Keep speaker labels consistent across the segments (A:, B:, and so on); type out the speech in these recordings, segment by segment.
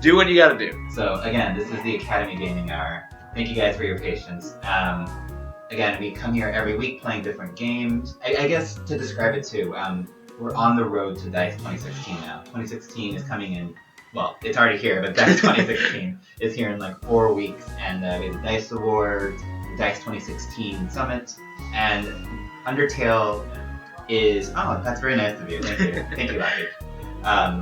A: Do what you gotta do.
B: So again, this is the Academy Gaming Hour. Thank you guys for your patience. Again, we come here every week playing different games. I guess to describe it too, we're on the road to D.I.C.E 2016 now. 2016 is coming in, well, it's already here, but D.I.C.E 2016 is here in like 4 weeks. And we have the D.I.C.E Awards, the D.I.C.E 2016 Summit, and Undertale is, oh, that's very nice of you. Thank you. Thank you, Lucky.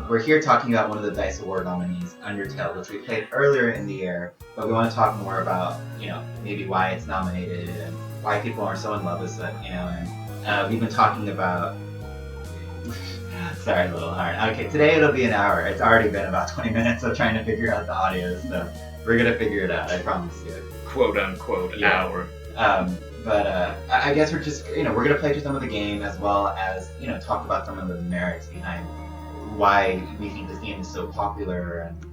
B: We're here talking about one of the D.I.C.E Award nominees, Undertale, which we played earlier in the year, but we want to talk more about, maybe why it's nominated and why people are so in love with it, and we've been talking about, sorry, a little hard. Okay, today it'll be an hour. It's already been about 20 minutes of trying to figure out the audio, so we're going to figure it out, I promise you.
A: Quote unquote, hour.
B: But I guess we're just, we're going to play through some of the game as well as, talk about some of the merits behind why we think this game is so popular and,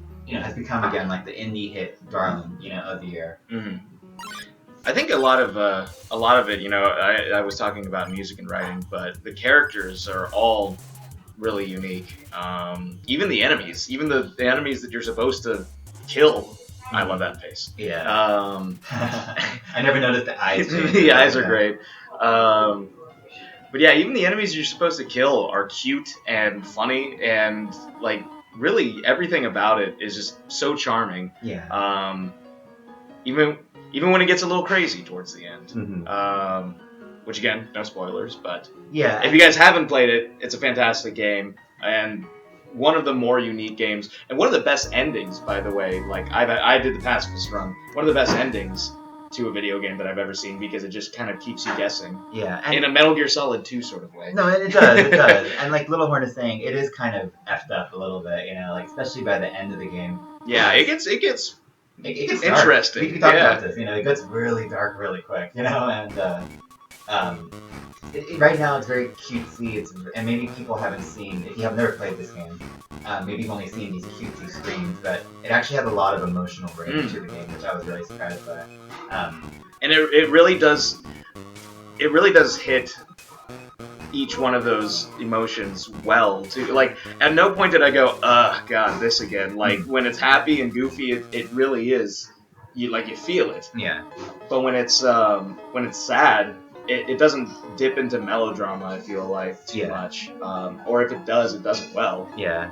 B: has become again like the indie hit darling, of the year.
A: Mm-hmm. I think a lot of it, I was talking about music and writing, but the characters are all really unique. Even the enemies, even the enemies that you're supposed to kill. I love that face.
B: Yeah. I never noticed the eyes.
A: The eyes are great. But yeah, even the enemies you're supposed to kill are cute and funny, and like really everything about it is just so charming.
B: Yeah.
A: Even when it gets a little crazy towards the end.
B: Mm-hmm.
A: Which again, no spoilers, but
B: yeah,
A: if you guys haven't played it, it's a fantastic game and one of the more unique games and one of the best endings, by the way. Like I did the pacifist run, one of the best endings to a video game that I've ever seen because it just kind of keeps you guessing.
B: Yeah, and
A: in a Metal Gear Solid 2 sort of way.
B: No, it does. And like Little Horn is saying, it is kind of effed up a little bit, like especially by the end of the game.
A: Yeah, it gets interesting.
B: We can talk about this. It gets really dark really quick. And right now it's very cutesy. And maybe people haven't seen, if you have never played this game, maybe you've only seen these cutesy screens, but it actually has a lot of emotional range to the game, which I was really surprised by.
A: And it really does hit each one of those emotions well too. Like at no point did I go, God, this again. Like when it's happy and goofy, it really is. You feel it.
B: Yeah.
A: But when it's sad, it doesn't dip into melodrama. I feel like too much. Or if it does, it does it well.
B: Yeah.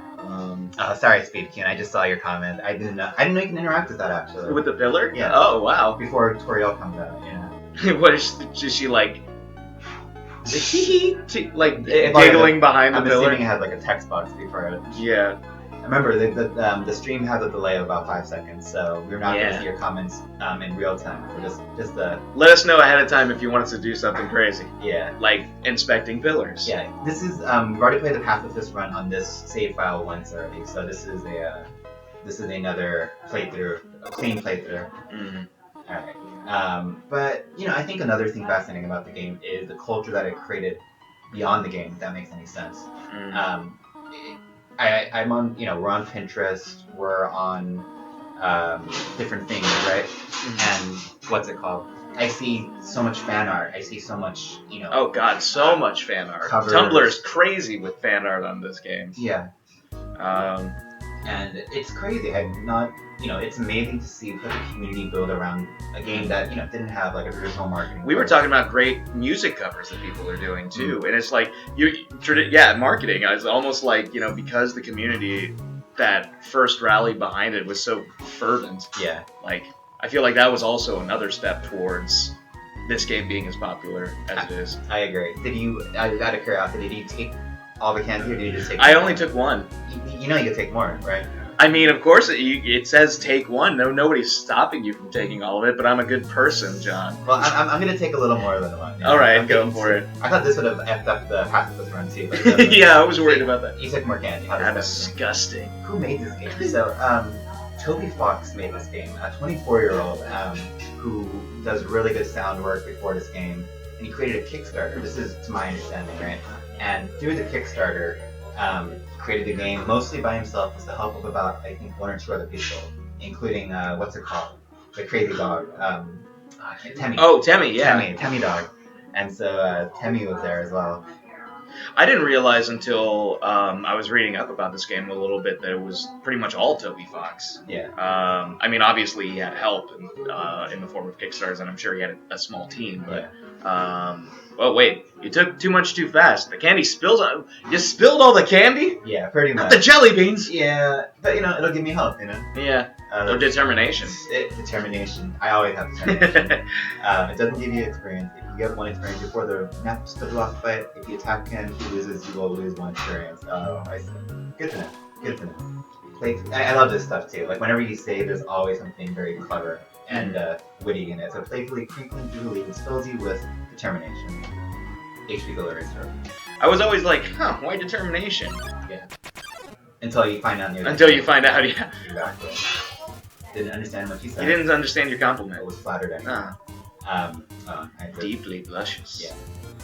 B: Sorry, Speedkeen. I just saw your comment. I didn't know you can interact with that actually.
A: With the pillar?
B: Yeah.
A: Oh wow.
B: Before Toriel comes out. Yeah.
A: What is she like? Like giggling behind the pillar?
B: I'm assuming it has like a text box before it.
A: Yeah.
B: Remember, the stream has a delay of about 5 seconds, so we're not going to see your comments in real time. So just
A: let us know ahead of time if you want us to do something crazy.
B: Yeah.
A: Like inspecting pillars.
B: Yeah. This is we've already played the pacifist run on this save file once already, so this is another playthrough, a clean playthrough.
A: Mm-hmm.
B: All right. But I think another thing fascinating about the game is the culture that it created beyond the game. If that makes any sense.
A: Mm-hmm.
B: I'm on, we're on Pinterest, we're on different things, right?
A: Mm-hmm.
B: And what's it called? I see so much fan art. I see so much,
A: Oh God, so much fan art.
B: Covers.
A: Tumblr is crazy with fan art on this game.
B: Yeah. And it's crazy. I'm not, it's amazing to see such a community build around a game that, didn't have like a traditional marketing.
A: We were talking about great music covers that people are doing too, and it's like marketing. It's almost like because the community that first rallied behind it was so fervent.
B: Yeah.
A: Like I feel like that was also another step towards this game being as popular as it is.
B: I agree. Did you, out of curiosity, did you take all the candy, or did you just take?
A: I only took one.
B: You can take more, right?
A: I mean, of course, it says take one. Nobody's stopping you from taking all of it, but I'm a good person, John.
B: Well, I'm going to take a little more than one.
A: All right, go for it.
B: I thought this would have effed up the pacifist run too. But
A: yeah, I was worried about that.
B: You took more candy.
A: That's disgusting.
B: Who made this game? So, Toby Fox made this game, a 24-year-old who does really good sound work before this game, and he created a Kickstarter. This is to my understanding, right? And through the Kickstarter, created the game mostly by himself with the help of about, I think, 1 or 2 other people, including, what's it called? The crazy dog. Temmie.
A: Oh, Temmie, yeah.
B: Temmie dog. And so Temmie was there as well.
A: I didn't realize until I was reading up about this game a little bit that it was pretty much all Toby Fox.
B: Yeah.
A: I mean, obviously he had help in the form of Kickstarters, and I'm sure he had a small team. But oh wait, you took too much too fast. The candy spills. You spilled all the candy.
B: Yeah, pretty much.
A: Not the jelly beans.
B: Yeah, but it'll give me help.
A: Yeah. Or determination.
B: Determination. I always have determination. It doesn't give you experience. If you get one experience before the next boss fight, if you attack him, he loses, you will lose one experience. Oh, I see. Good to know. Good to know. I love this stuff too. Like whenever you save, there's always something very clever and witty in it. So playfully crinkling through the leaves fills you with determination. HP Gallery Store.
A: I was always like, why determination?
B: Yeah. Until you find out.
A: Until you find out, yeah.
B: Exactly. Didn't understand what you said.
A: You didn't understand your compliment.
B: I was flattered anyway.
A: Deeply luscious.
B: Yeah.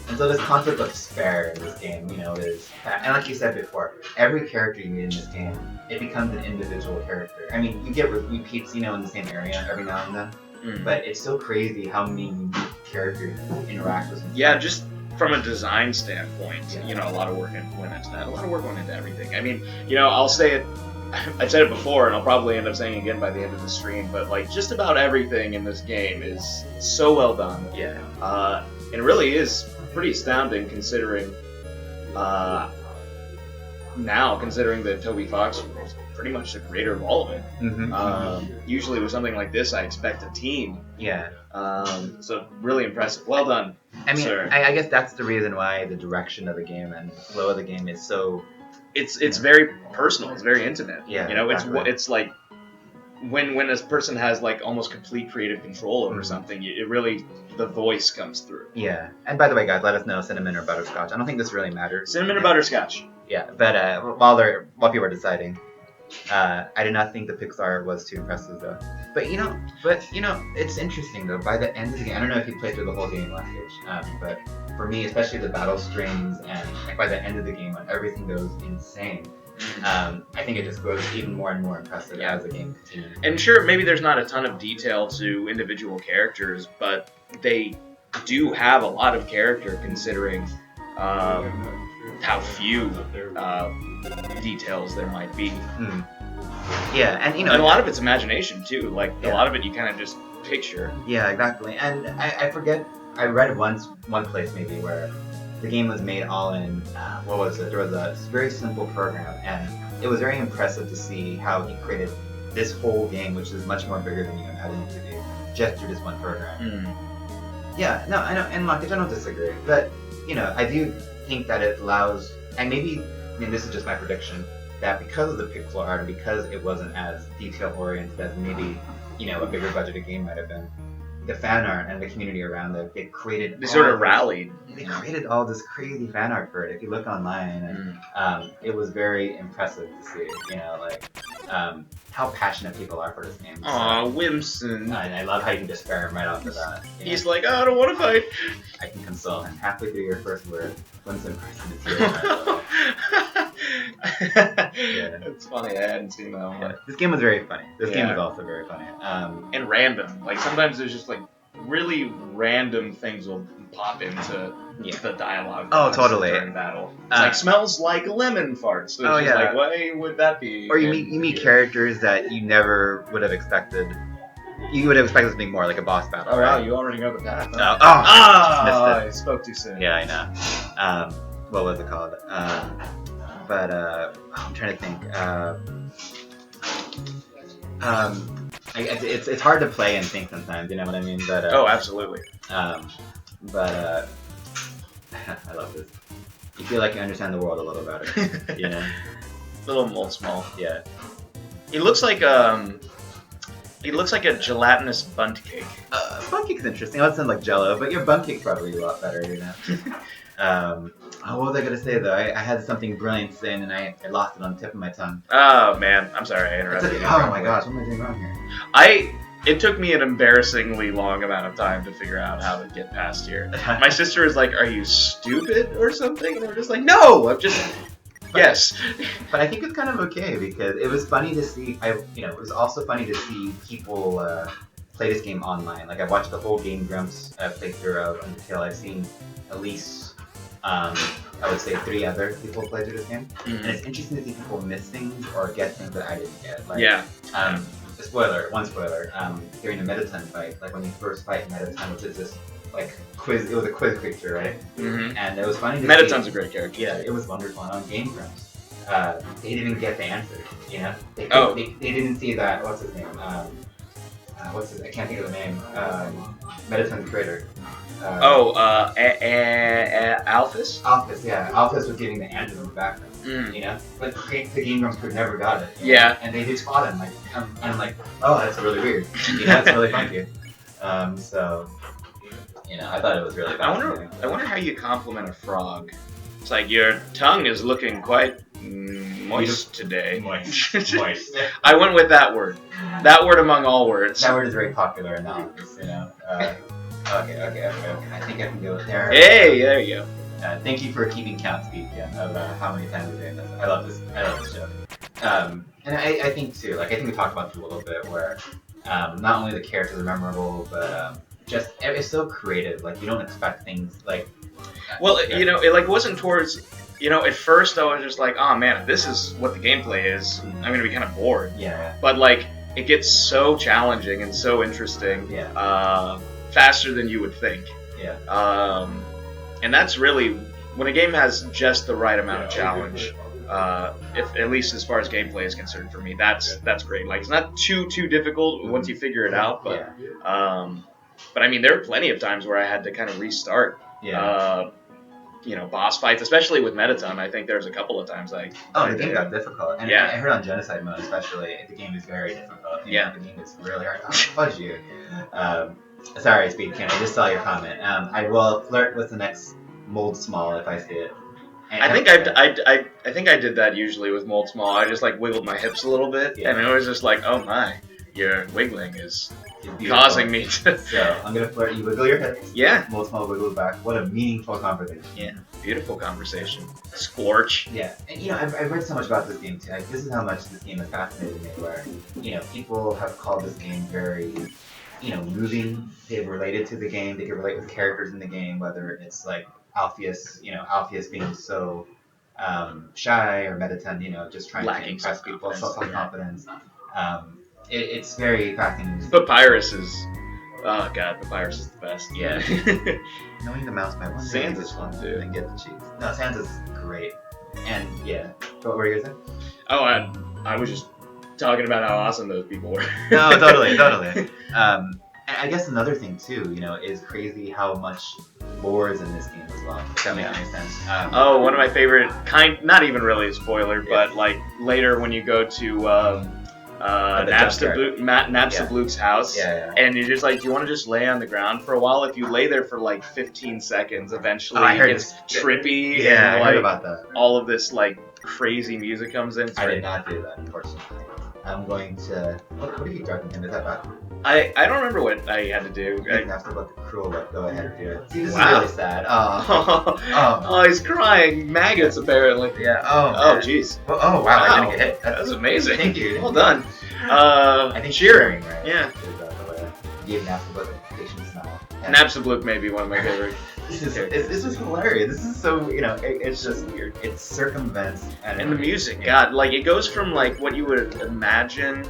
B: And so this concept of despair in this game, is, and like you said before, every character you meet in this game, it becomes an individual character. I mean, you get repeats, in the same area every now and then, but it's so crazy how many unique characters interact with.
A: Yeah, just from a design standpoint, a lot of work went into that. A lot of work went into everything. I mean, I'll say it. I've said it before, and I'll probably end up saying it again by the end of the stream, but like just about everything in this game is so well done.
B: Yeah.
A: And it really is pretty astounding considering that Toby Fox was pretty much the creator of all of it. Usually with something like this, I expect a team.
B: Yeah.
A: So really impressive. Well done.
B: I mean,
A: sir.
B: I guess that's the reason why the direction of the game and the flow of the game is so.
A: It's very personal. It's very intimate.
B: Yeah.
A: Exactly. It's like when a person has like almost complete creative control over something, it really the voice comes through.
B: Yeah. And by the way, guys, let us know cinnamon or butterscotch. I don't think this really matters.
A: Cinnamon or butterscotch.
B: Yeah, but while people are deciding, I did not think the Pixar was too impressive though. But it's interesting though. By the end of the game, I don't know if you played through the whole game last stage, but for me, especially the battle strings and like by the end of the game when everything goes insane, I think it just grows even more and more impressive as the game continues.
A: And sure, maybe there's not a ton of detail to individual characters, but they do have a lot of character considering how few details there might be.
B: Yeah, and
A: and a lot of it's imagination too. Like a lot of it you kind of just picture.
B: Yeah, exactly. And I forget. I read one place maybe where the game was made all in. What was it? There was a very simple program, and it was very impressive to see how he created this whole game, which is much more bigger than you imagined it to be, just through this one program. Yeah, no, I know, and like I don't disagree, but I do think that it allows, and maybe, this is just my prediction, that because of the pixel art and because it wasn't as detail oriented as maybe a bigger budgeted game might have been, the fan art and the community around it, they sort of
A: rallied.
B: They created all this crazy fan art for it. If you look online, and it was very impressive to see. How passionate people are for this game.
A: Aw, Whimson.
B: And I love how you can just spare him right off the bat.
A: He's like, I don't want to fight.
B: I can console him. Halfway through your first word, Whimson person is here.
A: It's funny. I hadn't seen that one.
B: Yeah. This game was very funny. This game was also very funny.
A: And random. Like sometimes there's just like really random things will pop into the dialogue.
B: Oh, totally.
A: During battle. It's like smells like lemon farts. So it's just like, why would that be?
B: Or you meet characters that you never would have expected. You would have expected something more like a boss battle.
A: Oh wow, you already know the path.
B: Huh?
A: I spoke too soon.
B: Yeah, I know. What was it called? But I'm trying to think. It's hard to play and think sometimes. You know what I mean? But
A: oh, absolutely.
B: But I love this. You feel like you understand the world a little better.
A: A little more small.
B: Yeah.
A: He looks like a gelatinous bunt cake.
B: Bunt cake's interesting. That sounds like Jello, but your bunt cake's probably a lot better. What was I gonna say though? I had something brilliant to say and then I lost it on the tip of my tongue.
A: Oh man, I'm sorry I interrupted you.
B: Oh my gosh, what am I doing wrong here?
A: It took me an embarrassing long amount of time to figure out how to get past here. My sister is like, "Are you stupid or something?" And we're just like, "No, I'm just." Yes.
B: But I think it's kind of okay because it was funny to see. It was also funny to see people play this game online. Like I watched the whole Game Grumps playthrough of Undertale. I've seen at least I would say 3 other people played through this game, and
A: Mhm.
B: it's interesting to see people miss things or get things that I didn't get. Like,
A: Yeah.
B: one spoiler. During the Mettaton fight, like when you first fight Mettaton, which is this like quiz. It was a quiz creature, right?
A: Mm-hmm.
B: And it was funny to
A: Metaton's
B: see.
A: a great character.
B: Yeah, it was wonderful. And on Game Grumps, they didn't get the answers. You know,
A: Oh.
B: they didn't see that. What's his name? I can't think of the name. Mettaton's creator.
A: Alphys?
B: Alphys, yeah. Alphys was giving the answers in the background.
A: Mm.
B: You know, but the Game Grumps could never got it.
A: Yeah.
B: And they just fought him. Like, I'm like, oh, that's really weird. You know, it's really funky. So, you know, I thought it was really fascinating.
A: I wonder how you compliment a frog. It's like, your tongue is looking quite moist today.
B: Moist.
A: I went with that word. That word among all words.
B: That word is very popular in the office, you know. Okay. I think I can go with there.
A: Hey, there you go.
B: Thank you for keeping count, Steve, of how many times we're doing this. I love this show. And I think too, like I think we talked about this a little bit, where not only the characters are memorable, but just it's so creative. Like you don't expect things like.
A: Well, you know, it like wasn't towards. You know, at first I was just like, oh man, if this is what the gameplay is, I'm gonna be kind of bored.
B: Yeah.
A: But like, it gets so challenging and so interesting.
B: Yeah.
A: Faster than you would think.
B: Yeah.
A: And that's really when a game has just the right amount of challenge. If at least as far as gameplay is concerned, for me, that's great. Like it's not too difficult once you figure it out, but I mean, there were plenty of times where I had to kind of restart.
B: Yeah.
A: You know, boss fights, especially with Mettaton. I think there's a couple of times
B: the game got difficult, and I heard on Genocide mode especially, the game is very difficult. You know, the game is really hard. Oh, fudge you. Sorry, Speed King. I just saw your comment. I will flirt with the next Mold Small if I see it. And
A: I think I did that usually with Mold Small. I just like wiggled my hips a little bit, and it was just like, oh my, your wiggling is causing me to.
B: So I'm gonna flirt. You wiggle your hips.
A: Yeah.
B: Mold Small wiggles back. What a meaningful conversation.
A: Yeah. Beautiful conversation. Scorch.
B: Yeah, and you know, I've read so much about this game too. Like, this is how much this game has fascinated me. Where you know, people have called this game very, you know, moving. They've related to the game. They can relate with characters in the game, whether it's like Alpheus, you know, Alpheus being so shy, or Mettaton, you know, just trying to impress people, self-confidence. It's very fascinating.
A: Papyrus is, oh god, Papyrus is the best.
B: Yeah. Knowing the mouse by one.
A: Sans is fun too.
B: And get the cheeks. No, Sans is great. And yeah, what were you gonna say?
A: Oh, I was just talking about how awesome those people were.
B: No, totally. I guess another thing too, you know, is crazy how much lore is in this game as well. If that makes any sense.
A: One of my favorite not even really a spoiler, but like later when you go to Napstablook's house, and you're just like, do you want to just lay on the ground for a while? If you lay there for like 15 seconds, eventually it gets trippy.
B: Yeah,
A: and,
B: I heard about that.
A: All of this like crazy music comes in.
B: I did not do that, unfortunately. I'm going to. What are you talking him? Is that bad?
A: I don't remember what I had to do.
B: You have to look cruel, but go ahead and do it. See, this is
A: Wow.
B: really sad. Oh.
A: Oh, he's crying. Maggots, apparently.
B: Yeah.
A: Oh, jeez.
B: Oh, wow. I didn't get hit.
A: That was amazing.
B: Thank you.
A: Well done.
B: I think cheering, right?
A: Yeah.
B: Gave Napstablook a patient smile.
A: Napstablook may be one of my favorite.
B: This is hilarious. This is so, you know, it's just weird. It circumvents
A: and the music, God, like it goes from like what you would imagine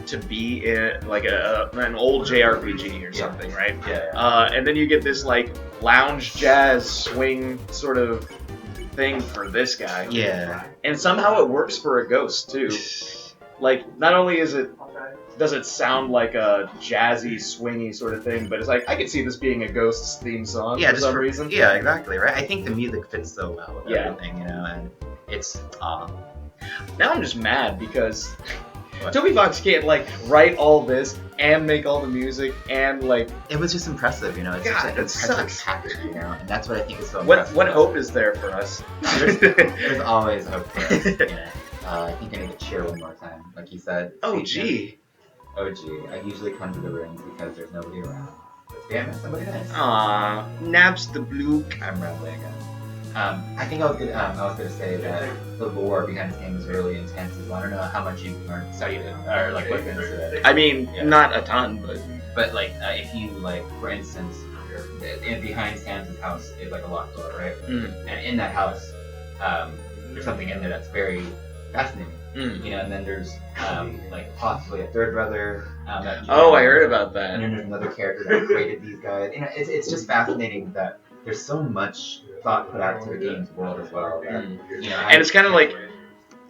A: to be in like an old JRPG or something, right?
B: Yeah.
A: And then you get this like lounge jazz swing sort of thing for this guy.
B: Yeah.
A: And somehow it works for a ghost too. Like not only does it sound like a jazzy, swingy sort of thing, but it's like I could see this being a Ghost's theme song for some reason.
B: Yeah, exactly, right? I think the music fits so well with everything, you know, and it's
A: Now I'm just mad because Toby Fox can't like write all this and make all the music and like
B: it was just impressive, you know. It's
A: God,
B: just
A: it sucks.
B: package, you know, and that's what I think is so impressive.
A: What hope is there for us?
B: There's always hope for us, you know. I think I need to cheer one more time, like you said.
A: Oh gee.
B: I usually come to the rooms because there's nobody around. Damn it, somebody nice.
A: Aww, Napstablook.
B: I'm rambling again. I think I was gonna say that the lore behind this game is really intense as well. I don't know how much you studied it or like looked into it.
A: I mean, not a ton, but
B: like if you like, for instance, and behind Sam's house is like a locked door, right?
A: Mm.
B: And in that house, there's something in there that's very fascinating.
A: Mm.
B: You know, and then there's like possibly a third brother. That
A: Oh, I heard about
B: And
A: that.
B: then there's another character that created these guys. You know, it's just fascinating that there's so much thought put out to the game's world as well. That, you know,
A: And it's kind of like,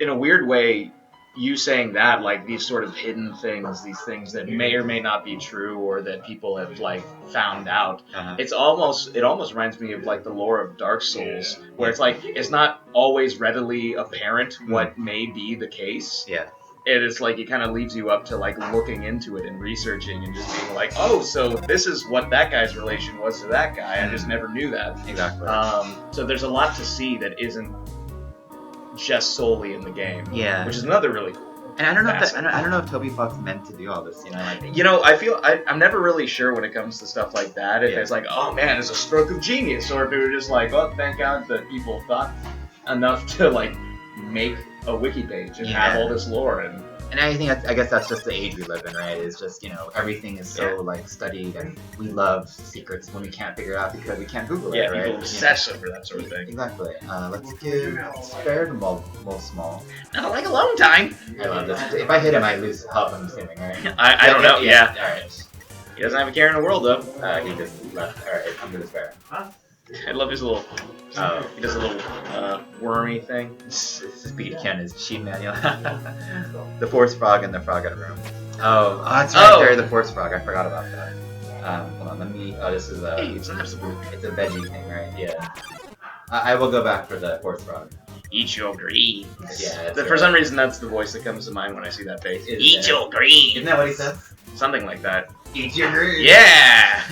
A: in a weird way, you saying that, like, these sort of hidden things, these things that may or may not be true or that people have, like, found out. It almost reminds me of, like, the lore of Dark Souls, where it's like, it's not always readily apparent what may be the case.
B: Yeah.
A: And it's like, it kind of leaves you up to, like, looking into it and researching and just being like, oh, so this is what that guy's relation was to that guy. I just never knew that.
B: Exactly.
A: So there's a lot to see that isn't just solely in the game.
B: Yeah.
A: Which is another really cool.
B: And I don't know if I don't know if Toby Fox meant to do all this. You know, like,
A: you know, I feel I'm never really sure when it comes to stuff like that. If it's like, oh man, it's a stroke of genius, or if it was just like, oh, thank God that people thought enough to like make a wiki page and have all this lore.
B: And I guess that's just the age we live in, right? It's just, you know, everything is so like studied, and we love secrets when we can't figure it out because we can't Google it, right?
A: Yeah, people obsess over that sort of thing.
B: Exactly. Let's give Spare the most small.
A: Not like a long time.
B: I love this. If I hit him, I lose health, I'm assuming, right?
A: I don't know. Yeah.
B: Alright.
A: He doesn't have a care in the world though.
B: He just left. Alright, I'm gonna Spare.
A: I love his little. He does a little wormy thing.
B: Speed Ken is cheat manual. The Force Frog and the Frog in a Room. Oh, that's right there, the Force Frog. I forgot about that. Hold on, let me. Oh, this is a.
A: Hey, it's not supposed to.
B: It's a veggie thing, right? Yeah. I will go back for the Force Frog.
A: Eat your greens.
B: Yeah.
A: For some reason, that's the voice that comes to mind when I see that face.
B: Eat
A: your greens.
B: Isn't that what he says?
A: Something like that.
B: Eat your greens.
A: Yeah.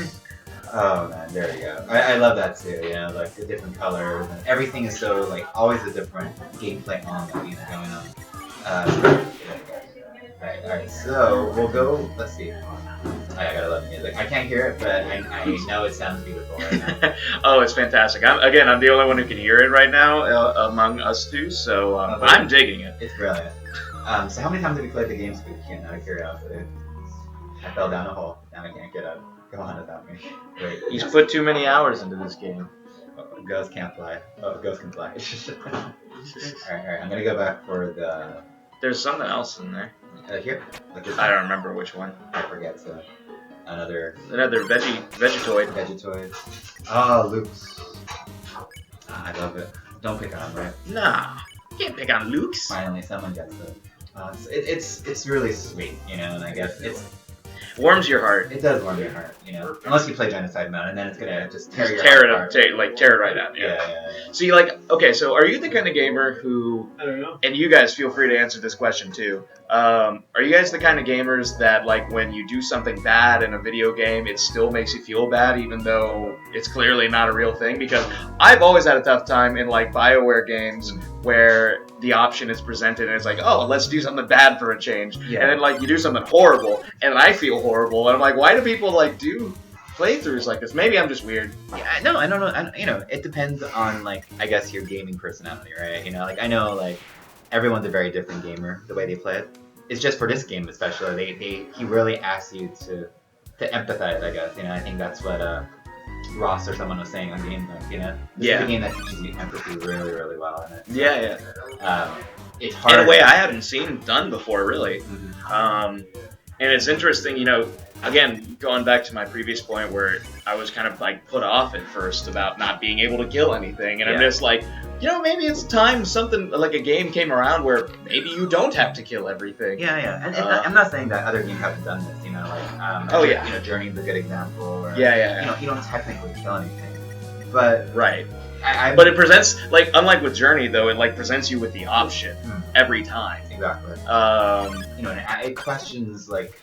B: Oh man, there you go. I love that too. You know, like the different colors and everything is so like always a different gameplay on that you going on. Alright, so we'll go. Let's see. I gotta love the music. I can't hear it, but I know it sounds beautiful right now.
A: Oh, it's fantastic. I'm the only one who can hear it right now among us two, so I'm digging it.
B: It's brilliant. So how many times have you played the game Speed Ken, out of curiosity? I fell down a hole. Now I can't get up. Go on without me. Wait.
A: He's put too many hours into this game.
B: Oh, ghosts can't fly. Oh, ghosts can fly. Alright. I'm gonna go back for the.
A: There's something else in there.
B: Here?
A: I don't remember which one.
B: I forget. So another
A: Vegetoid.
B: Vegetoid. Oh, Luke's. I love it. Don't pick on him, right?
A: Nah, you can't pick on Luke's.
B: Finally, someone gets it. It's really sweet, you know, and I guess it's.
A: Warms your heart.
B: It does warm your heart, you know. Unless you play Genocide Mode, and then it's gonna just tear
A: it
B: apart.
A: Tear it right out. Yeah. So you okay? So are you the kind of gamer who?
C: I don't know.
A: And you guys feel free to answer this question too. Are you guys the kind of gamers that like when you do something bad in a video game, it still makes you feel bad even though it's clearly not a real thing? Because I've always had a tough time in like BioWare games where the option is presented and it's like, oh, let's do something bad for a change.
B: Yeah.
A: And then like you do something horrible and I feel horrible and I'm like, why do people like do playthroughs like this? Maybe I'm just weird.
B: Yeah, no, I don't know. You know, it depends on like I guess your gaming personality, right? You know, like I know like everyone's a very different gamer the way they play it. It's just for this game especially. He really asks you to empathize, I guess. You know, I think that's what Ross or someone was saying on Game Book, you know? This is a game that teaches you empathy really, really well in it.
A: Yeah.
B: It's hard.
A: In a way I haven't seen done before, really.
B: Mm-hmm.
A: And it's interesting, you know, again, going back to my previous point where I was kind of like put off at first about not being able to kill anything. And I'm just like, you know, maybe it's time something like a game came around where maybe you don't have to kill everything.
B: Yeah. And I'm not saying that other games haven't done this, you know, like, you know, Journey's a good example. Or, You know, you don't technically kill anything. But.
A: Right. But it presents, like, unlike with Journey, though, it, like, presents you with the option every time.
B: Exactly. You know, and it questions, like,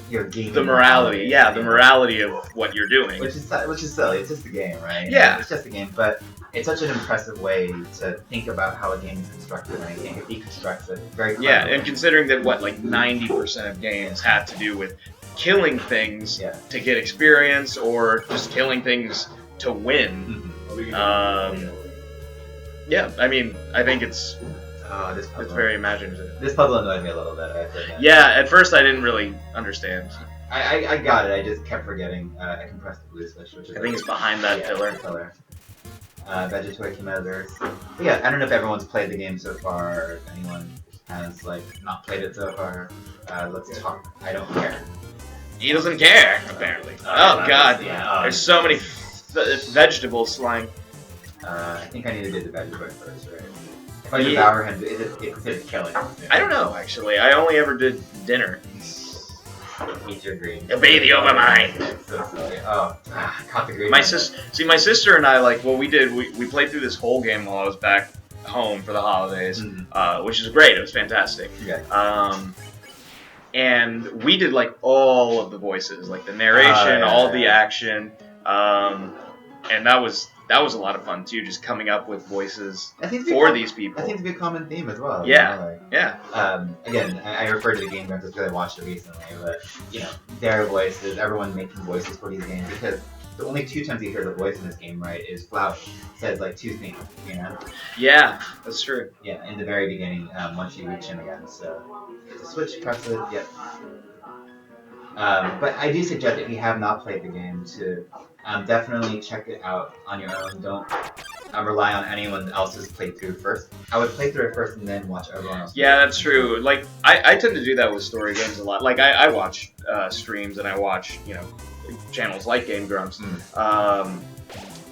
B: your game.
A: The morality, the morality of what you're doing.
B: Which is silly. It's just a game, right?
A: Yeah.
B: It's just a game, but it's such an impressive way to think about how a game is constructed, and I think it deconstructs it very cleverly.
A: Yeah, and considering that, what, like, 90% of games have to do with killing things to get experience, or just killing things to win. Yeah, I mean, I think it's very imaginative.
B: This puzzle annoyed me a little bit, I think.
A: Yeah, at first I didn't really understand.
B: I got it. I just kept forgetting. I compressed the blue switch, which is
A: I think it's behind that pillar.
B: pillar. Vegetoid came out of there. But yeah, I don't know if everyone's played the game so far, or if anyone has like not played it so far. Let's talk. I don't care.
A: He doesn't care, apparently. Oh god, there's so many vegetables flying.
B: I think I need to do the Vegetoid first, right? If I devour him, is it considered killing?
A: I don't know, actually. I only ever did dinner.
B: Eat your green.
A: A baby over mine.
B: So silly. Oh, caught the green.
A: My sister and I, like, what we did, we played through this whole game while I was back home for the holidays, which is great. It was fantastic.
B: Yeah.
A: And we did, like, all of the voices, like the narration, all the action, and that was a lot of fun too, just coming up with voices for these people.
B: That seems to be a common theme as well.
A: Yeah,
B: you know, like,
A: yeah.
B: Again, I refer to the game grumps because I watched it recently, but you know, their voices, everyone making voices for these games, because the only 2 times you hear the voice in this game, right, is Flowey says like 2 things, you know.
A: Yeah, that's true.
B: Yeah, in the very beginning, once you reach him again, so it's a switch, press it, yep. But I do suggest if you have not played the game to definitely check it out on your own. Don't rely on anyone else's playthrough first. I would play through it first and then watch everyone else.
A: Yeah, that's true. Like I tend to do that with story games a lot. Like I watch streams and I watch channels like Game Grumps,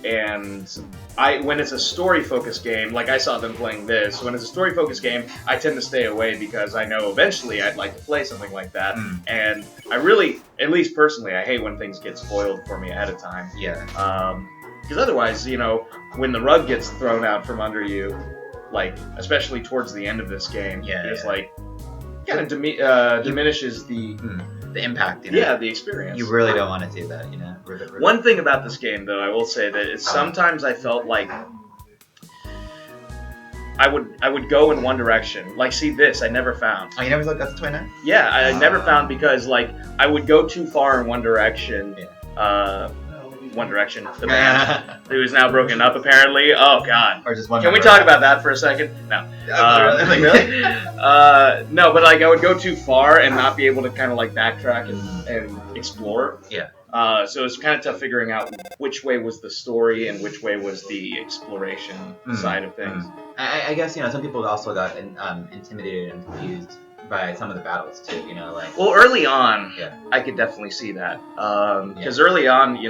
A: and when it's a story-focused game, like I saw them playing this, when it's a story-focused game, I tend to stay away because I know eventually I'd like to play something like that. And I really, at least personally, I hate when things get spoiled for me ahead of time.
B: Yeah.
A: Because otherwise, when the rug gets thrown out from under you, like, especially towards the end of this game, it's like, kind of diminishes the
B: impact,
A: Yeah, the experience.
B: You really don't want to do that,
A: One thing about this game, though, I will say that it's sometimes I felt like I would go in one direction. Like, see this, I never found.
B: Oh, you never got to 29?
A: Yeah, I never found because, like, I would go too far in one direction. One Direction, the band, who is now broken up, apparently. Oh, God.
B: Or just one.
A: Can we talk about that for a second? No.
B: Really?
A: No, but like I would go too far and not be able to kind of like backtrack and explore.
B: Yeah.
A: So it's kind of tough figuring out which way was the story and which way was the exploration side of things.
B: I guess some people also got intimidated and confused by some of the battles too, like.
A: Well, early on, I could definitely see that. Because early on,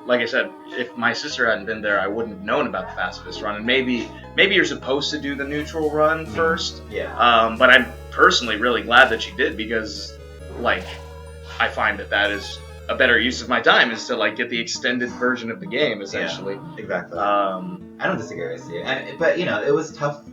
A: like I said, if my sister hadn't been there, I wouldn't have known about the pacifist run. And maybe you're supposed to do the neutral run first.
B: Yeah.
A: But I'm personally really glad that she did because, like, I find that is a better use of my time is to like get the extended version of the game essentially.
B: Yeah, exactly. I don't disagree with you, but it was tough.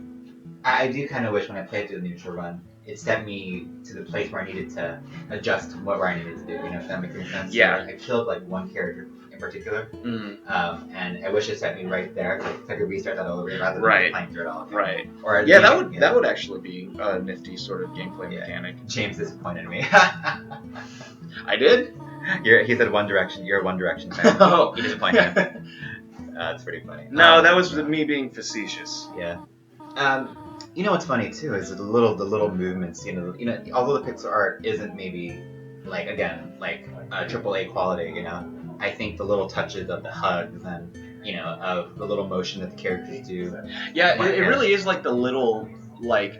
B: I do kind of wish when I played through the neutral run, it sent me to the place where I needed to adjust where I needed to do. If that makes any sense.
A: Yeah.
B: I killed like one character in particular, and I wish it sent me right there, so I could restart that all over rather than playing through it all.
A: Right.
B: Or
A: that would actually be a nifty sort of gameplay mechanic.
B: James disappointed me.
A: I did.
B: He said One Direction. You're a One Direction fan.
A: Oh,
B: he disappointed him. That's pretty funny.
A: No, that was me being facetious.
B: Yeah. What's funny too is the little movements. Although the pixel art isn't maybe like AAA quality. I think the little touches of the hugs and of the little motion that the characters do.
A: Yeah, it really is like the little like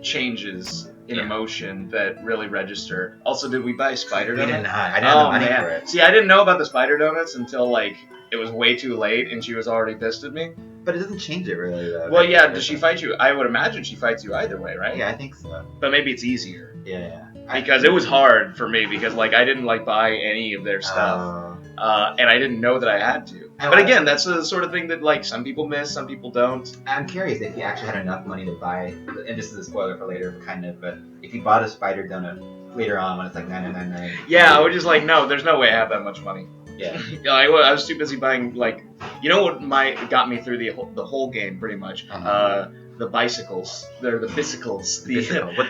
A: changes in emotion that really register. Also, did we buy spider donuts?
B: We did not. I didn't have the money for it.
A: See, I didn't know about the spider donuts until like it was way too late and she was already pissed at me.
B: But it doesn't change it really though.
A: Well, yeah, does she fight you? I would imagine she fights you either way, right?
B: Yeah, I think so.
A: But maybe it's easier.
B: Yeah.
A: Because it was hard for me because like I didn't like buy any of their stuff. And I didn't know that I had to. But again, that's the sort of thing that like some people miss, some people don't.
B: I'm curious if you actually had enough money to buy, and this is a spoiler for later, kind of, but if you bought a spider donut later on when it's like $9.99.
A: Yeah, I was just like, no, there's no way I have that much money.
B: Yeah.
A: I was too busy buying like, what got me through the whole game pretty much. The bicycles. They're the bicycles.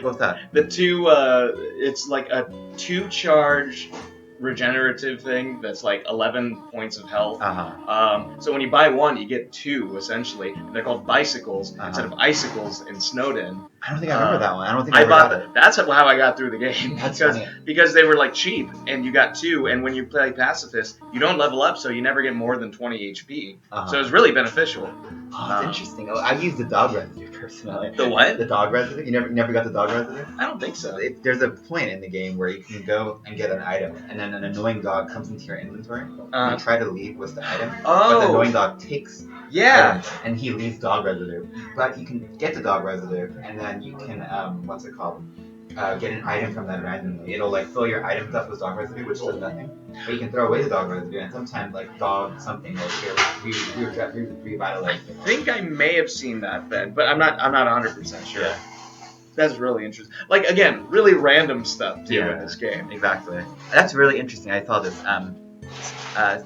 B: What's that?
A: The two. It's like a 2-charge regenerative thing that's like 11 points of health.
B: Uh-huh.
A: So when you buy one, you get two essentially. And they're called bicycles instead of icicles in Snowden.
B: I don't think I remember that one. I don't think I
A: I
B: ever
A: bought
B: got it.
A: that's how I got through the game
B: That's
A: because
B: funny.
A: because they were like cheap and you got two, and when you play pacifist you don't level up, so you never get more than 20 HP.
B: Uh-huh.
A: So it's really beneficial.
B: Oh, that's interesting. Oh, I've used the dog residue personally.
A: The what?
B: The dog residue. You never got the dog residue?
A: I don't think so.
B: There's a point in the game where you can go and get an item, and then an annoying dog comes into your inventory. And you try to leave with the item, but the annoying dog takes items, and he leaves dog residue. But you can get the dog residue, and then you can what's it called? Get an item from that randomly. It'll like fill your items up with dog residue, which does nothing. But you can throw away the dog residue, and sometimes like dog something will revitalize.
A: I think I may have seen that, Ben, but I'm not 100% sure.
B: Yeah.
A: That's really interesting. Like again, really random stuff too in this game.
B: Exactly. That's really interesting. I saw this.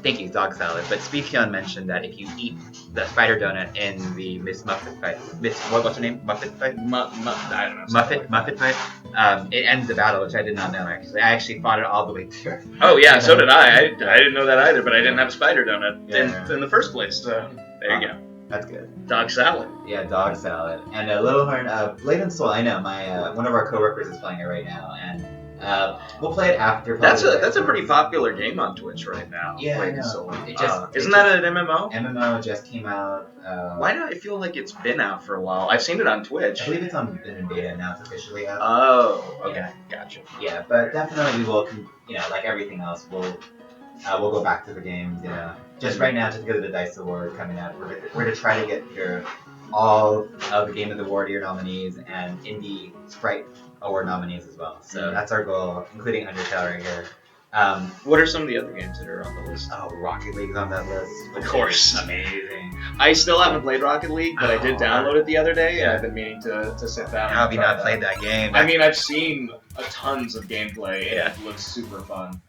B: Thank you, Dog Salad. But Speakion mentioned that if you eat the spider donut in the Miss Muffet fight, what's her name? Muffet fight?
A: I don't know.
B: Muffet fight. It ends the battle, which I did not know actually. I actually fought it all the way through.
A: Oh yeah, so did I. I didn't know that either, but I didn't have a spider donut in the first place. So there you go.
B: That's good.
A: Dog salad.
B: Yeah, dog salad. And Little Horn, Blade and Soul. I know my one of our coworkers is playing it right now, and we'll play it after.
A: That's a pretty popular game on Twitch right now.
B: Yeah,
A: Blade
B: I know.
A: and Soul.
B: Isn't
A: that an MMO?
B: MMO just came out.
A: Why do I feel like it's been out for a while? I've seen it on Twitch.
B: I believe it's in beta now. It's officially out.
A: Oh, okay, gotcha.
B: Yeah, but definitely we will. Like everything else, we'll go back to the games. Just right now, just because of the D.I.C.E award coming out, we're going to try to get through all of the Game of the Award year nominees and Indie Sprite Award nominees as well. So that's our goal, including Undertale right here.
A: What are some of the other games that are on the list?
B: Oh, Rocket League's on that list.
A: Of course.
B: Amazing.
A: I still haven't played Rocket League, but I did download it the other day, and I've been meaning to sit down.
B: How have you not played that game?
A: I mean, I've seen tons of gameplay, and it looks super fun.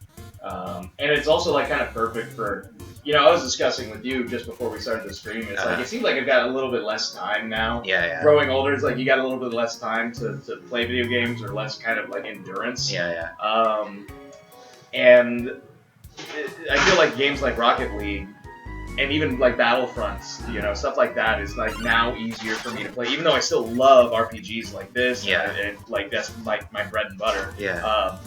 A: And it's also like kind of perfect for, I was discussing with you just before we started the stream. It's like it seems like I've got a little bit less time now.
B: Yeah.
A: Growing older, it's like you got a little bit less time to play video games, or less kind of like endurance.
B: Yeah.
A: And I feel like games like Rocket League and even like Battlefronts, stuff like that is like now easier for me to play, even though I still love RPGs like this. And like that's like my bread and butter.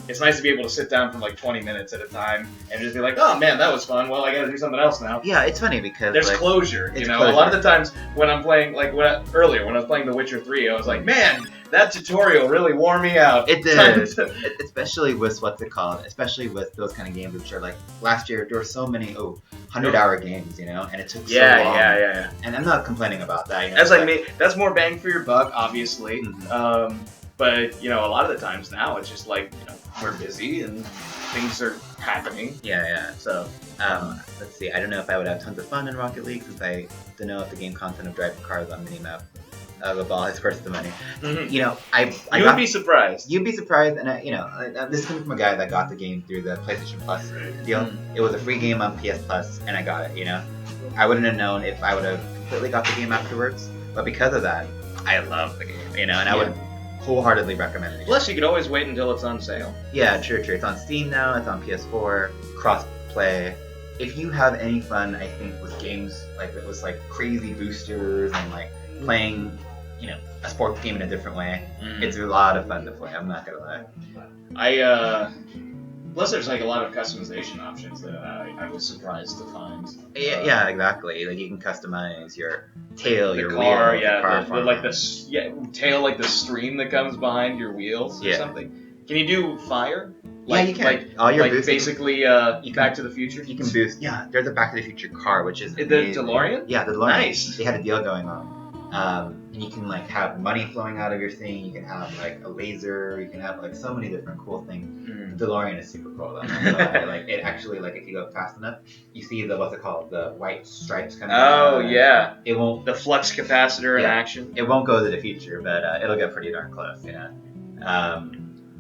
A: It's nice to be able to sit down for like 20 minutes at a time and just be like, oh man, that was fun. Well, I gotta do something else now.
B: Yeah, it's funny because
A: there's closure. A lot of the times when I'm playing, like earlier when I was playing The Witcher 3, I was like, man, that tutorial really wore me out.
B: It did. Especially with especially with those kind of games, which are like last year there were so many 100-hour games, and it took so long.
A: Yeah.
B: And I'm not complaining about that.
A: That's like me. That's more bang for your buck, obviously. But a lot of the times now it's just like we're busy and things are happening.
B: Yeah.
A: So
B: let's see. I don't know if I would have tons of fun in Rocket League since I don't know if the game content of driving cars on minimap of all is worth the money.
A: You would be surprised.
B: You'd be surprised, and this is coming from a guy that got the game through the PlayStation Plus deal. It was a free game on PS Plus, and I got it. I wouldn't have known if I would have completely got the game afterwards, but because of that, I love the game. And I would wholeheartedly recommend it.
A: Plus, you could always wait until it's on sale.
B: Yeah, true. It's on Steam now. It's on PS4, cross-play. If you have any fun, I think, with games like that was like crazy boosters and like playing, a sports game in a different way, it's a lot of fun to play. I'm not gonna lie.
A: Plus, there's like a lot of customization options that I was surprised to find.
B: Yeah, exactly. Like you can customize your tail, your
A: car,
B: wheels,
A: the tail, like the stream that comes behind your wheels or something. Can you do fire?
B: You can.
A: Like,
B: all your
A: boosting, basically Back to the Future?
B: You can boost. Yeah, there's a Back to the Future car, which is
A: the DeLorean?
B: Yeah, the DeLorean.
A: Nice.
B: They had a deal going on. And you can like have money flowing out of your thing. You can have like a laser. You can have like so many different cool things. The DeLorean is super cool though. So it actually if you go fast enough, you see the the white stripes coming.
A: Oh yeah.
B: It won't.
A: The flux capacitor in action.
B: It won't go to the future, but it'll get pretty darn close.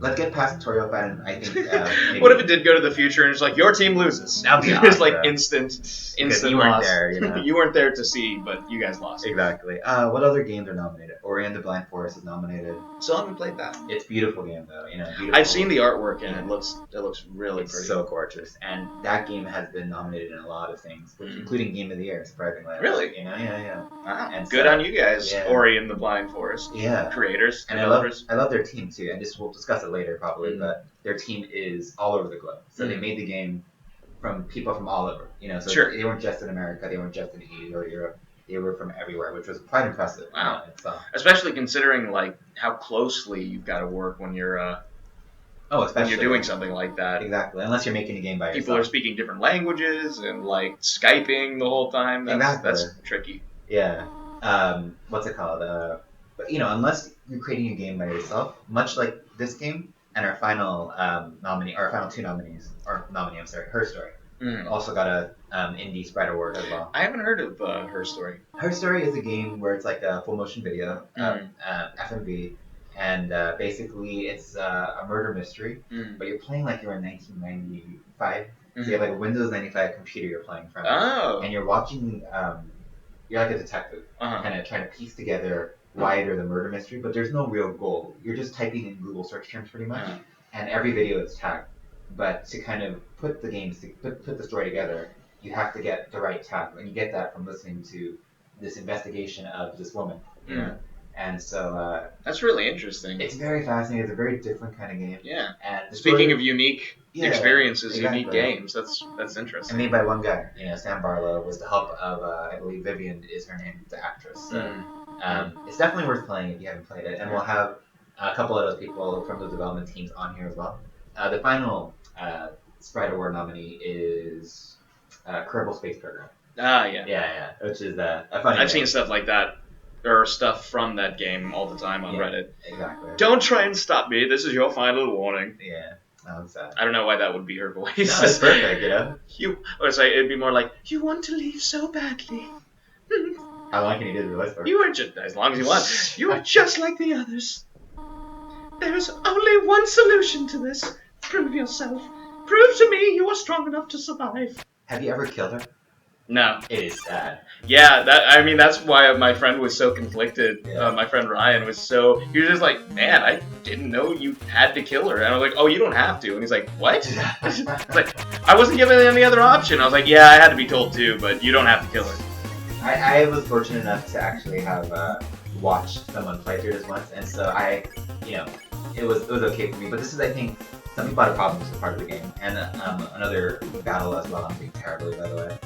B: let's get past tutorial fight, and I think maybe,
A: What if it did go to the future and it's like your team loses?
B: That'd be
A: It's
B: awesome.
A: like instant
B: you weren't
A: loss.
B: there, you know.
A: You weren't there to see, but you guys lost.
B: Exactly. What other games are nominated? Ori and the Blind Forest is nominated.
A: Still haven't played that.
B: It's a beautiful game though, you know. Beautiful.
A: I've seen the artwork and it looks really
B: It's
A: pretty.
B: so gorgeous, and that game has been nominated in a lot of things, including Game of the Year, surprisingly.
A: Really?
B: You know, yeah.
A: Wow.
B: And
A: Good
B: so,
A: on you guys,
B: yeah.
A: Ori and the Blind Forest.
B: Yeah.
A: Creators,
B: And
A: developers.
B: I love their team too, and we'll discuss it later probably, but their team is all over the globe. So they made the game from people from all over, you know. So
A: Sure.
B: they weren't just in America, they weren't just in Asia or Europe. They were from everywhere, which was quite impressive.
A: Wow.
B: You know,
A: especially considering like how closely you've got to work when you're when you're doing something like that.
B: Exactly. Unless you're making a game by yourself.
A: People are speaking different languages and like Skyping the whole time. That's tricky.
B: Yeah. What's it called? But you know, unless you're creating a game by yourself, much like this game and our final nominee, our final two nominees, or nominee, I'm sorry, Her Story. Also got a indie Sprite Award as well.
A: I haven't heard of Her Story.
B: Her Story is a game where it's like a full motion video, FMV, and basically it's a murder mystery, but you're playing like you're in 1995. So you have like a Windows 95 computer you're playing from, and you're watching. You're like a detective, kind of trying to piece together why there's a murder mystery, but there's no real goal. You're just typing in Google search terms pretty much, and every video is tagged. But to kind of put the story together, you have to get the right tag, and you get that from listening to this investigation of this woman. You know? And so
A: that's really interesting.
B: It's very fascinating. It's a very different kind of game.
A: Yeah.
B: And
A: speaking of unique experiences,
B: exactly.
A: Unique games, that's interesting.
B: And made by one guy. You know, Sam Barlow was the help of I believe Vivian is her name, the actress. So it's definitely worth playing if you haven't played it. And we'll have a couple of those people from the development teams on here as well. The final Sprite Award nominee is Kerbal Space Program. Yeah. Which is a funny.
A: I've seen stuff like that, or stuff from that game all the time on Reddit.
B: Exactly.
A: Don't try and stop me. This is your final warning.
B: Yeah. I'm sad.
A: I don't know why that would be her voice.
B: No, it's perfect, you know.
A: It'd be more like, you want to leave so badly.
B: How long can you do the voice for?
A: You are just as long as you want. You are just like the others. There is only one solution to this. Prove yourself. Prove to me you are strong enough to survive.
B: Have you ever killed her?
A: No.
B: It is sad.
A: Yeah, that's why my friend was so conflicted. Yeah. My friend Ryan he was just like, man, I didn't know you had to kill her. And I was like, oh, you don't have to. And he's like, what? It's like, I wasn't given any other option. I was like, yeah, I had to be told too, but you don't have to kill her.
B: I was fortunate enough to actually have watched someone play through this once, and so it was okay for me. But this is, I think, some people had problems with part of the game, and another battle as well. I'm doing terribly, by the way.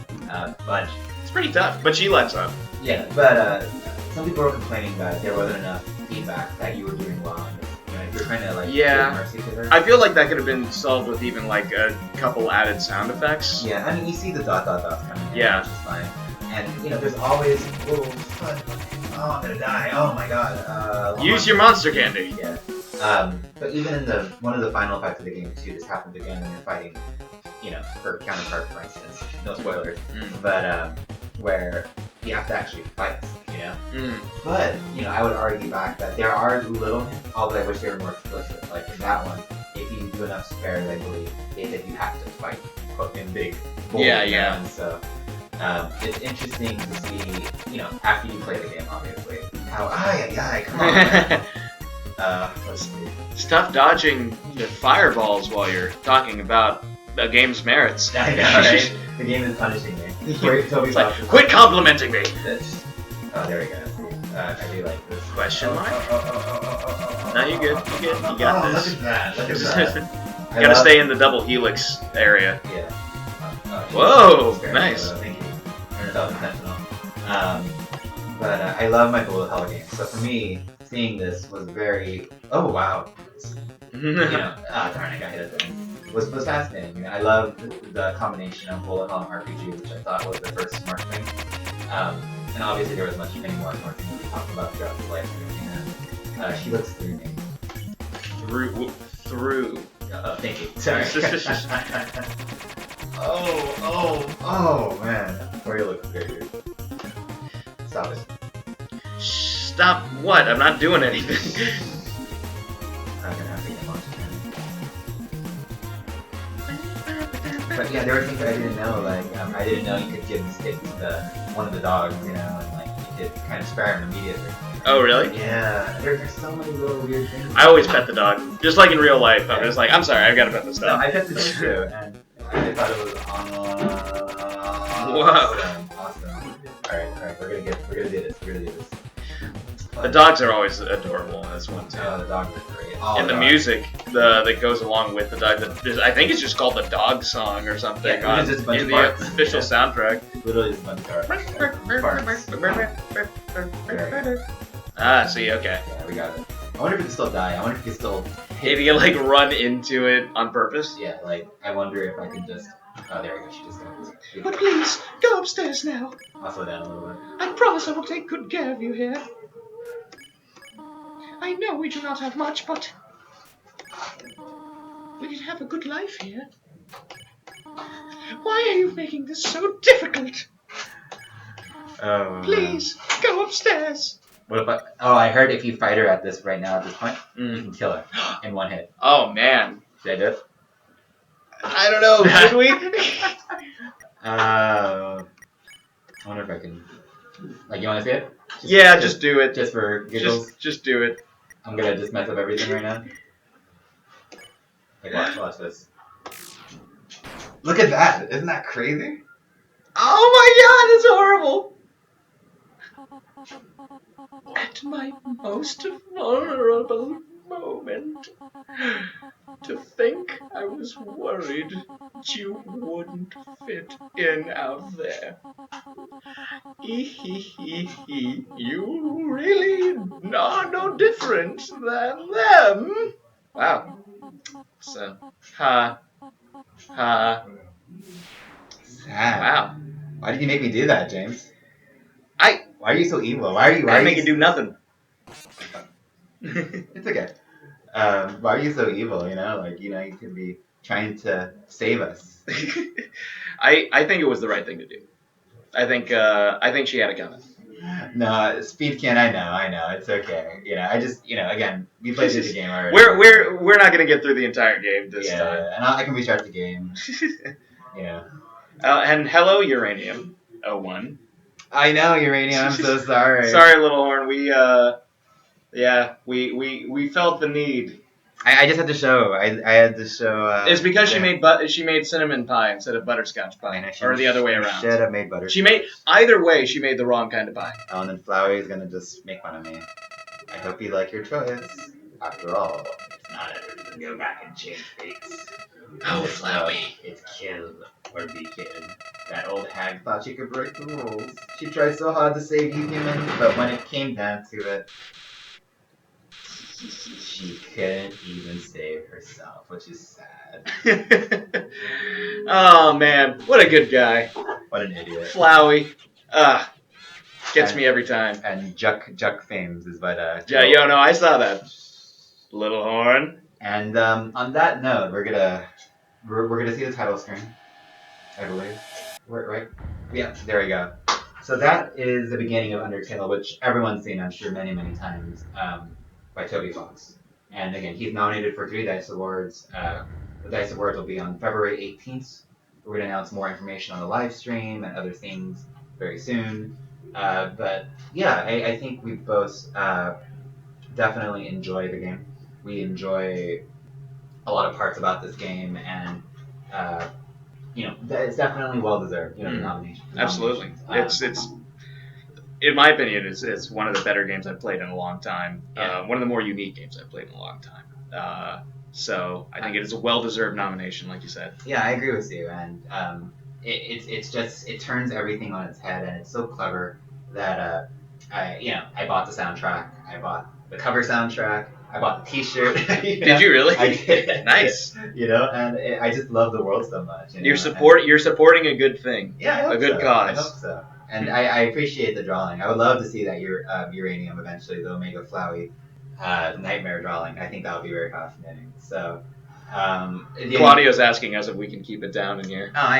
B: But
A: it's pretty tough, but she lets up.
B: Yeah, but some people were complaining that there wasn't enough feedback that you were doing well. If you're trying to give mercy to her.
A: I feel like that could have been solved with even like a couple added sound effects.
B: Yeah, I mean you see the dot dots coming in,
A: yeah,
B: which is fine. And there's always oh, I'm gonna die. Oh my god.
A: Use your monster candy.
B: Yeah. But even in one of the final fights of the game too, this happens again when you're fighting, her counterpart, for instance. No spoilers. But where you have to actually fight, But I would argue back that there are little hints, although I wish they were more explicit. Like in that one, if you do enough spares, I believe that you have to fight in big.
A: Yeah.
B: So. It's interesting to see, after you play the game, obviously, how, come on. Let's see.
A: It's tough dodging the fireballs while you're talking about the game's merits.
B: I know, right? The game is punishing me.
A: It's like, quit complimenting me!
B: Oh, there we go. I do like this.
A: Question mark? No, you're good. You got this.
B: Look at that.
A: You gotta stay in the double helix area.
B: Yeah.
A: Whoa! Nice.
B: Thank you. That was intentional. But I love my bullet hell games. So for me, seeing this was very. Oh wow. Darn, I got hit at the end. Was fascinating. I love the combination of bullet hell and RPG, which I thought was the first smart thing. And obviously there was many more smart things we talked about throughout the life and everything. She looks through me.
A: Through.
B: Thank you. Sorry. Oh man. Tori looks very good. Stop it.
A: Stop what? I'm not doing anything.
B: I'm gonna have to get monster candy. But yeah, there were things that I didn't know. Like I didn't know you could give the stick to one of the dogs, you know, and like you could kind of spare him immediately.
A: Oh, really?
B: Yeah, there's so many little weird things.
A: I always pet the dog, just like in real life. I'm just like, I'm sorry, I've got to pet this
B: No,
A: dog.
B: I pet the dog too, and I thought it was
A: Whoa.
B: awesome. All right, we're gonna do this.
A: The dogs are always adorable in this one too.
B: Oh, the dogs are great.
A: And the music that goes along with the dog, I think it's just called the dog song or something
B: Yeah, it's just a bunch
A: in
B: of
A: the
B: barks.
A: official soundtrack.
B: Literally just a bunch of barks.
A: Ah, see, okay.
B: Yeah, we got it. I wonder if it can still die. I wonder if it can still
A: If you like run into it on purpose.
B: Yeah, like, I wonder if I can just... Oh, there we go, she just goes.
A: But please, go upstairs now.
B: I'll slow down a little bit.
A: I promise I will take good care of you here. I know we do not have much, but we can have a good life here. Why are you making this so difficult? Please, go upstairs.
B: What if I heard if you fight her at this point, you can kill her in one hit.
A: Oh, man.
B: Did I do it?
A: I don't know, should we?
B: I wonder if I can... Like, you want to see it?
A: Just do it.
B: Just for giggles?
A: Just do it.
B: I'm gonna just mess up everything right now. Like, watch this. Look at that! Isn't that crazy?
A: Oh my god, it's horrible! At my most vulnerable moment, to think I was worried you wouldn't fit in out there. You really are no different than them. Wow. So, ha.
B: Sad.
A: Wow.
B: Why did you make me do that, James?
A: Why
B: are you so evil? Why are
A: I make you do nothing.
B: It's okay. Why are you so evil? You know, like, you could be trying to save us.
A: I think it was the right thing to do. I think she had it coming.
B: No, Speed Can, I know, it's okay. I just, again, we played the game already.
A: We're not gonna get through the entire game this time.
B: Yeah, and I can restart the game.
A: And hello, Uranium 01.
B: I know, Uranium. I'm so sorry.
A: Sorry, Little Horn. We felt the need.
B: I just had to show. I had to show.
A: It's because she made cinnamon pie instead of butterscotch pie, or the other way around.
B: Should have made butter.
A: Either way. She made the wrong kind of pie.
B: Oh, and then Flowey is gonna just make fun of me. I hope you like your choice. After all, it's not ever to go back and change fates.
A: Oh, Flowey.
B: It's kill or be killed. That old hag thought she could break the rules. She tried so hard to save you humans, but when it came down to it, she couldn't even save herself, which is sad.
A: Oh, man. What a good guy.
B: What an idiot.
A: Flowey. Gets me every time.
B: And Juck Fames is what...
A: no, I saw that. Little Horn.
B: And on that note, we're gonna see the title screen, I believe. Right? Yeah, there we go. So that is the beginning of Undertale, which everyone's seen, I'm sure, many, many times, by Toby Fox. And again, he's nominated for 3 D.I.C.E Awards. The D.I.C.E Awards will be on February 18th. We're going to announce more information on the live stream and other things very soon. But yeah, I think we both definitely enjoy the game. We enjoy a lot of parts about this game, and it's definitely well deserved. The nomination.
A: Absolutely, it's in my opinion, it's one of the better games I've played in a long time.
B: Yeah.
A: One of the more unique games I've played in a long time. So I think it is a well deserved nomination, like you said.
B: Yeah, I agree with you, and it turns everything on its head, and it's so clever that I bought the soundtrack, I bought the cover soundtrack. I bought the T-shirt.
A: Did you really?
B: I did.
A: Nice.
B: And I just love the world so much.
A: You're supporting a good thing.
B: Yeah,
A: a good cause.
B: I hope so. And I appreciate the drawing. I would love to see that Uranium eventually, the Omega Flowey nightmare drawing. I think that would be very fascinating. So,
A: Claudio's asking us if we can keep it down in here.
B: Oh,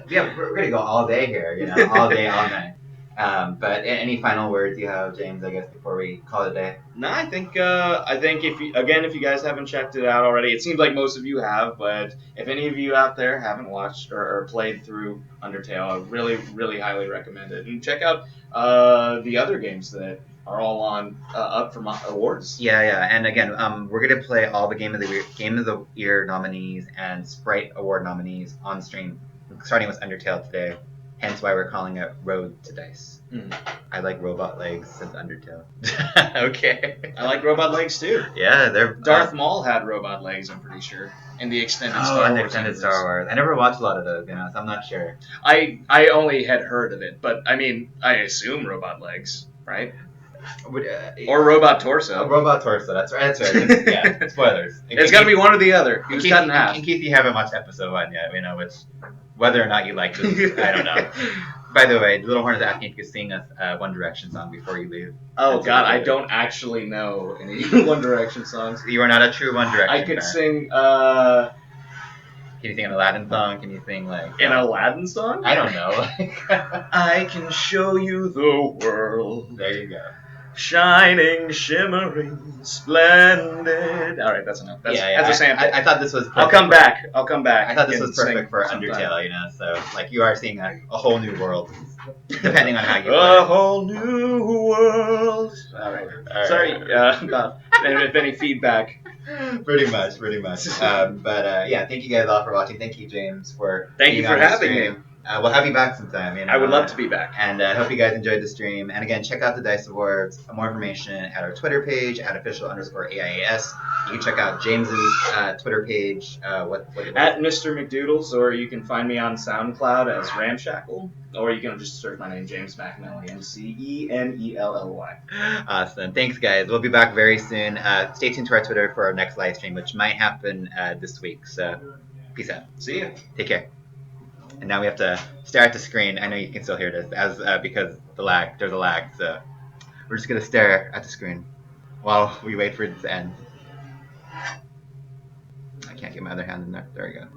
B: yeah, we're gonna go all day here. All day, all night. But any final words you have, James? I guess before we call it a day.
A: No, I think if you guys haven't checked it out already, it seems like most of you have. But if any of you out there haven't watched or played through Undertale, I really highly recommend it. And check out the other games that are all on up for awards.
B: Yeah, yeah. And again, we're gonna play all the Game of the Year nominees and Sprite Award nominees on stream, starting with Undertale today. Hence why we're calling it Road to Dice.
A: Mm.
B: I like robot legs since Undertale. Okay.
A: I like robot legs too.
B: Yeah, they're
A: Darth Maul had robot legs, I'm pretty sure, in the extended
B: Oh,
A: Star
B: and the
A: Wars.
B: extended
A: universe.
B: Star Wars. I never watched a lot of those, so I'm not sure.
A: I only had heard of it, but I mean, I assume robot legs, right? Or robot torso.
B: Robot torso. That's right. That's right. Yeah. Spoilers.
A: It's got to be one or the other. He was cut in half.
B: In case you haven't watched episode 1 yet, which whether or not you like this, I don't know. By the way, Little Horn is asking if you could sing us One Direction song before you leave.
A: Oh God, I don't actually know any One Direction songs.
B: You are not a true One Direction
A: I could
B: fan.
A: sing.
B: Can you sing an Aladdin song? Can you sing like
A: an Aladdin song?
B: I don't know.
A: I can show you the world.
B: There you go.
A: Shining, shimmering, splendid. All right, that's enough. That's a sample.
B: I thought this was.
A: I'll come back.
B: I thought this was perfect for Undertale, So like you are seeing a whole new world, depending on how you.
A: A whole new world. All right. Sorry. If any feedback.
B: Pretty much. But yeah, thank you guys all for watching. Thank you, James, for
A: thank you for having me.
B: We'll have you back sometime.
A: I would love to be back.
B: And I hope you guys enjoyed the stream. And again, check out the D.I.C.E Awards. More information at our Twitter page at official_AIAS. You can check out James's Twitter page. What
A: at Mr. McDoodles, or you can find me on SoundCloud as Ramshackle, or you can just search my name, James McEnelly, McEnelly.
B: Awesome. Thanks, guys. We'll be back very soon. Stay tuned to our Twitter for our next live stream, which might happen this week. So, peace out.
A: See ya.
B: Take care. And now we have to stare at the screen. I know you can still hear this because there's a lag. So we're just gonna stare at the screen while we wait for it to end. I can't get my other hand in there. There we go.